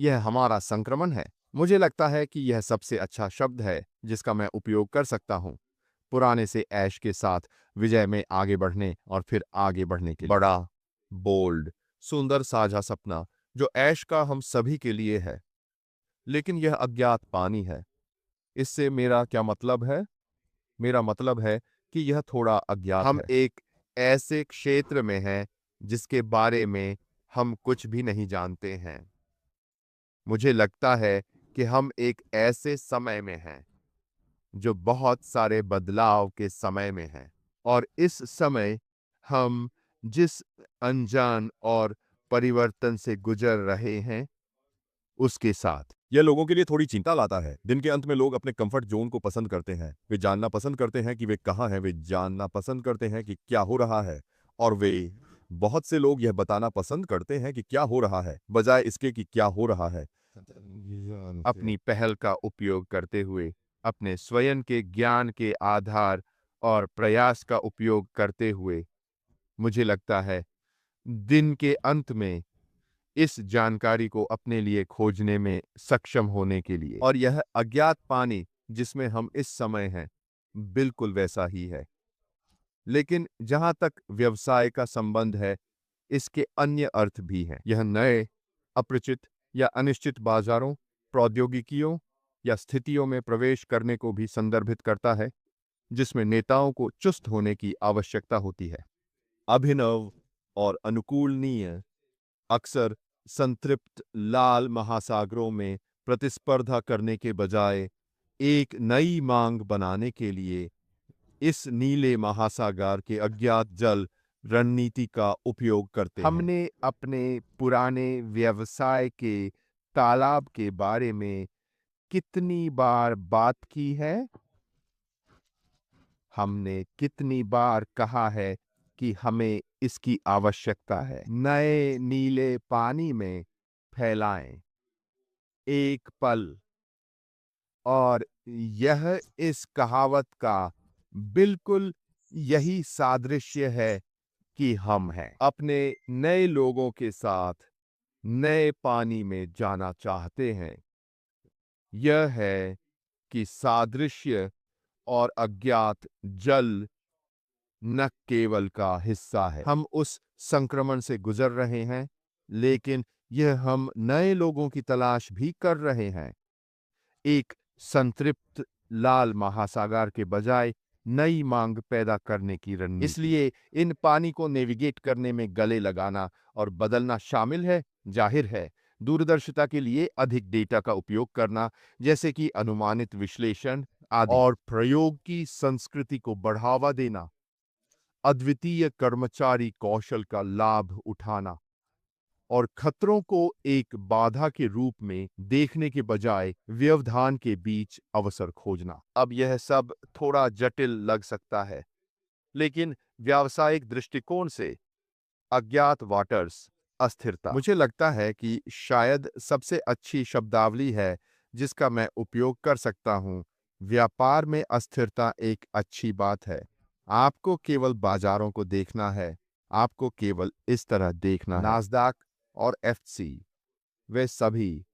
यह हमारा संक्रमण है। मुझे लगता है कि यह सबसे अच्छा शब्द है जिसका मैं उपयोग कर सकता हूँ पुराने से ऐश के साथ विजय में आगे बढ़ने और फिर आगे बढ़ने के लिए। बड़ा, बोल्ड, सुंदर साझा सपना जो ऐश का हम सभी के लिए है, लेकिन यह अज्ञात पानी है। इससे मेरा क्या मतलब है? मेरा मतलब है कि यह थोड़ा अज्ञात हम है। एक ऐसे क्षेत्र में हैं जिसके बारे में हम कुछ भी नहीं जानते हैं। मुझे लगता है कि हम एक ऐसे समय में हैं जो बहुत सारे बदलाव के समय में हैं, और इस समय हम जिस अनजान और परिवर्तन से गुजर रहे हैं उसके साथ यह लोगों के लिए थोड़ी चिंता लाता है। दिन के अंत में लोग अपने कंफर्ट जोन को पसंद करते हैं। वे जानना पसंद करते हैं कि वे कहाँ हैं। वे जानना पसंद करते हैं कि क्या हो रहा है। और वे बहुत से लोग यह बताना पसंद करते हैं कि क्या हो रहा है, बजाय इसके कि क्या हो रहा है। अपनी पहल का उपयोग करते हुए, अपने स्वयं के ज्ञान के आधार और प्रयास का उपयोग करते हुए, मुझे लगता है दिन के अंत में इस जानकारी को अपने लिए खोजने में सक्षम होने के लिए। और यह अज्ञात पानी जिसमें हम इस समय हैं बिल्कुल वैसा ही है। लेकिन जहां तक व्यवसाय का संबंध है, इसके अन्य अर्थ भी हैं। यह नए, अप्रचित या अनिश्चित बाजारों, प्रौद्योगिकियों या स्थितियों में प्रवेश करने को भी संदर्भित करता है जिसमें नेताओं को चुस्त होने की आवश्यकता होती है। अभिनव और अनुकूलनीय अक्सर संतृप्त लाल महासागरों में प्रतिस्पर्धा करने के बजाय एक नई मांग बनाने के लिए इस नीले महासागर के अज्ञात जल रणनीति का उपयोग करते हैं। हमने अपने पुराने व्यवसाय के तालाब के बारे में कितनी बार बात की है? हमने कितनी बार कहा है कि हमें इसकी आवश्यकता है? नए नीले पानी में फैलाएं एक पल। और यह इस कहावत का बिल्कुल यही सादृश्य है कि हम हैं अपने नए लोगों के साथ नए पानी में जाना चाहते हैं। यह है कि सादृश्य और अज्ञात जल न केवल का हिस्सा है, हम उस संक्रमण से गुजर रहे हैं, लेकिन यह हम नए लोगों की तलाश भी कर रहे हैं। एक संतृप्त लाल महासागर के बजाय नई मांग पैदा करने की रणनीति। इसलिए इन पानी को नेविगेट करने में गले लगाना और बदलना शामिल है। जाहिर है, दूरदर्शिता के लिए अधिक डेटा का उपयोग करना, जैसे कि अनुमानित विश्लेषण आदि, और प्रयोग की संस्कृति को बढ़ावा देना, अद्वितीय कर्मचारी कौशल का लाभ उठाना और खतरों को एक बाधा के रूप में देखने के बजाय व्यवधान के बीच अवसर खोजना। अब यह सब थोड़ा जटिल लग सकता है, लेकिन व्यावसायिक दृष्टिकोण से अज्ञात वाटर्स अस्थिरता मुझे लगता है कि शायद सबसे अच्छी शब्दावली है जिसका मैं उपयोग कर सकता हूं। व्यापार में अस्थिरता एक अच्छी बात है। आपको केवल बाजारों को देखना है। आपको केवल इस तरह देखना है। नास्दाक और एफसी, वे सभी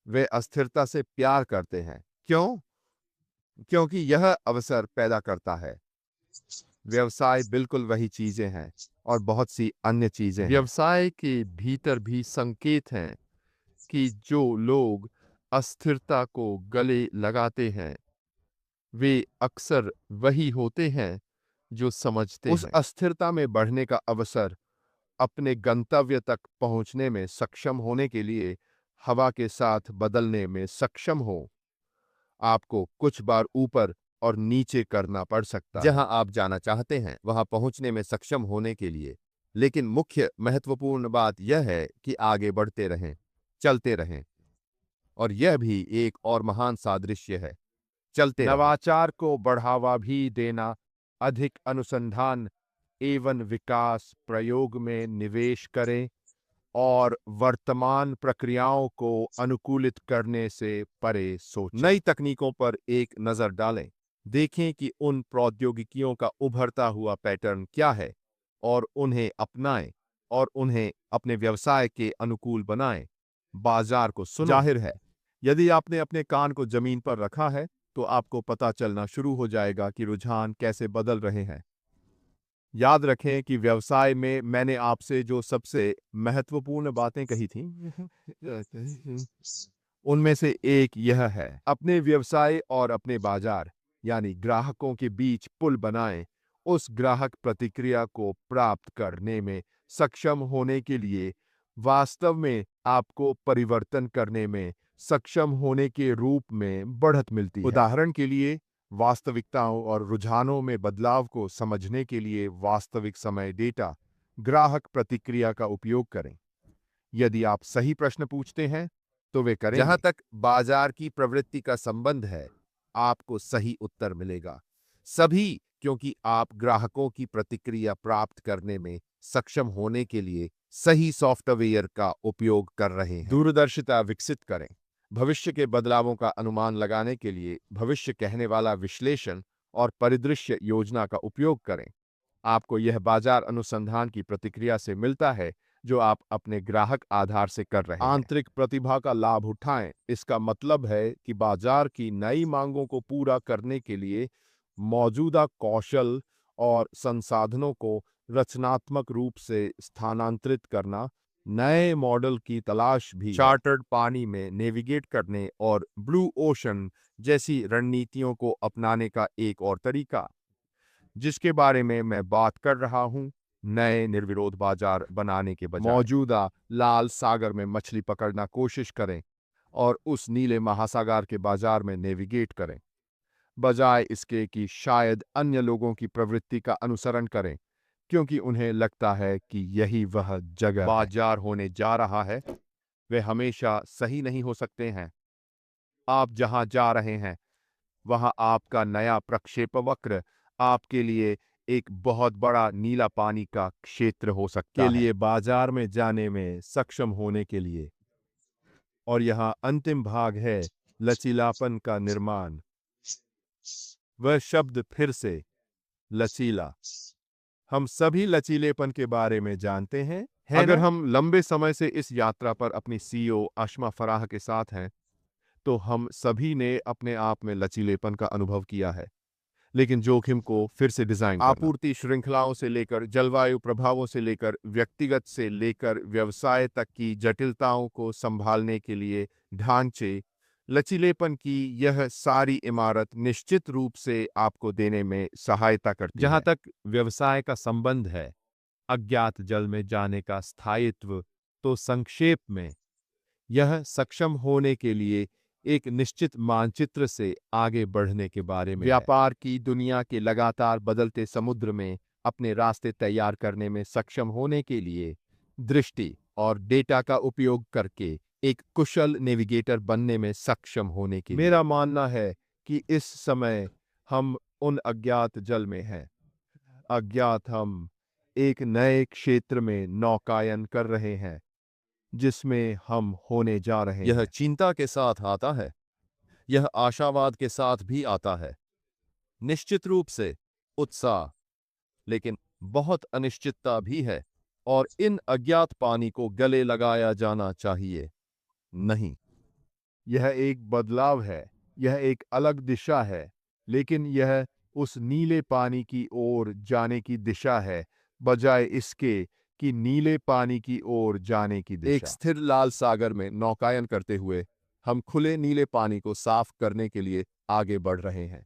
वे अस्थिरता से प्यार करते हैं। क्यों? क्योंकि यह अवसर पैदा करता है। व्यवसाय बिल्कुल वही चीजें हैं और बहुत सी अन्य चीजें हैं। व्यवसाय के भीतर भी संकेत हैं कि जो लोग अस्थिरता को गले लगाते हैं वे अक्सर वही होते हैं जो समझते उस हैं अस्थिरता में बढ़ने का अवसर, अपने गंतव्य तक पहुंचने में सक्षम होने के लिए हवा के साथ बदलने में सक्षम हो। आपको कुछ बार ऊपर और नीचे करना पड़ सकता है जहां आप जाना चाहते हैं वहां पहुंचने में सक्षम होने के लिए। लेकिन मुख्य महत्वपूर्ण बात यह है कि आगे बढ़ते रहें, चलते रहें। और यह भी एक और महान सादृश्य है। चलते रहें। नवाचार को बढ़ावा भी देना, अधिक अनुसंधान एवं विकास प्रयोग में निवेश करें और वर्तमान प्रक्रियाओं को अनुकूलित करने से परे सोचें। नई तकनीकों पर एक नज़र डालें। देखें कि उन प्रौद्योगिकियों का उभरता हुआ पैटर्न क्या है और उन्हें अपनाएं और उन्हें अपने व्यवसाय के अनुकूल बनाएं। बाजार को सुनो। जाहिर है, यदि आपने अपने कान को जमीन पर रखा है तो आपको पता चलना शुरू हो जाएगा कि रुझान कैसे बदल रहे हैं। याद रखें कि व्यवसाय में मैंने आपसे जो सबसे महत्वपूर्ण बातें कही थी उनमें से एक यह है, अपने व्यवसाय और अपने बाजार यानी ग्राहकों के बीच पुल बनाएं। उस ग्राहक प्रतिक्रिया को प्राप्त करने में सक्षम होने के लिए वास्तव में आपको परिवर्तन करने में सक्षम होने के रूप में बढ़त मिलती है। उदाहरण के लिए, वास्तविकताओं और रुझानों में बदलाव को समझने के लिए वास्तविक समय डेटा, ग्राहक प्रतिक्रिया का उपयोग करें। यदि आप सही प्रश्न पूछते हैं तो वे करेंगे। जहां तक बाजार की प्रवृत्ति का संबंध है, आपको सही उत्तर मिलेगा। सभी, क्योंकि आप ग्राहकों की प्रतिक्रिया प्राप्त करने में सक्षम होने के लिए सही सॉफ्टवेयर का उपयोग कर रहे हैं। दूरदर्शिता विकसित करें। भविष्य के बदलावों का अनुमान लगाने के लिए भविष्य कहने वाला विश्लेषण और परिदृश्य योजना का उपयोग करें। आपको यह बाजार अनुसंधान की प्रतिक्रिया से मिलता है जो आप अपने ग्राहक आधार से कर रहे हैं। आंतरिक प्रतिभा का लाभ उठाएं। इसका मतलब है कि बाजार की नई मांगों को पूरा करने के लिए मौजूदा कौशल और संसाधनों को रचनात्मक रूप से स्थानांतरित करना, नए मॉडल की तलाश भी, चार्टर्ड पानी में नेविगेट करने और ब्लू ओशन जैसी रणनीतियों को अपनाने का एक और तरीका, जिसके बारे में मैं बात कर रहा हूं। नए निर्विरोध बाजार बनाने के बजाय मौजूदा लाल सागर में मछली पकड़ना कोशिश करें और उस नीले महासागर के बाजार में नेविगेट करें, बजाय इसके कि शायद अन्य लोगों की प्रवृत्ति का अनुसरण करें, क्योंकि उन्हें लगता है कि यही वह जगह बाजार होने जा रहा है। वे हमेशा सही नहीं हो सकते हैं। आप जहां जा रहे हैं वहां आपका नया प्रक्षेपवक्र आपके लिए एक बहुत बड़ा नीला पानी का क्षेत्र हो सकता है। के लिए बाजार में जाने में सक्षम होने के लिए। और यहाँ अंतिम भाग है लचीलापन का निर्माण। वह शब्द फिर से, लचीला। हम सभी लचीलेपन के बारे में जानते हैं, अगर हम लंबे समय से इस यात्रा पर अपनी सीईओ आशमा फराह के साथ हैं तो हम सभी ने अपने आप में लचीलेपन का अनुभव किया है। लेकिन जोखिम को फिर से डिजाइन करना, आपूर्ति श्रृंखलाओं से लेकर जलवायु प्रभावों से लेकर व्यक्तिगत से लेकर व्यवसाय तक की जटिलताओं को संभालने के लिए ढांचे, लचीलेपन की यह सारी इमारत निश्चित रूप से आपको देने में सहायता करती है। जहां तक व्यवसाय का संबंध है, अज्ञात जल में जाने का स्थायित्व, तो संक्षेप में यह सक्षम होने के लिए एक निश्चित मानचित्र से आगे बढ़ने के बारे में व्यापार की दुनिया के लगातार बदलते समुद्र में अपने रास्ते तैयार करने में सक्षम होने के लिए दृष्टि और डेटा का उपयोग करके एक कुशल नेविगेटर बनने में सक्षम होने के लिए। मेरा मानना है कि इस समय हम उन अज्ञात जल में हैं। अज्ञात हम एक नए क्षेत्र में नौकायन कर रहे हैं जिसमें हम होने जा रहे हैं। यह चिंता के साथ आता है, यह आशावाद के साथ भी आता है, निश्चित रूप से उत्साह, लेकिन बहुत अनिश्चितता भी है। और इन अज्ञात पानी को गले लगाया जाना चाहिए नहीं। यह एक बदलाव है, यह एक अलग दिशा है, लेकिन यह उस नीले पानी की ओर जाने की दिशा है, बजाय इसके कि नीले पानी की ओर जाने की दिशा। एक स्थिर लाल सागर में नौकायन करते हुए हम खुले नीले पानी को साफ करने के लिए आगे बढ़ रहे हैं।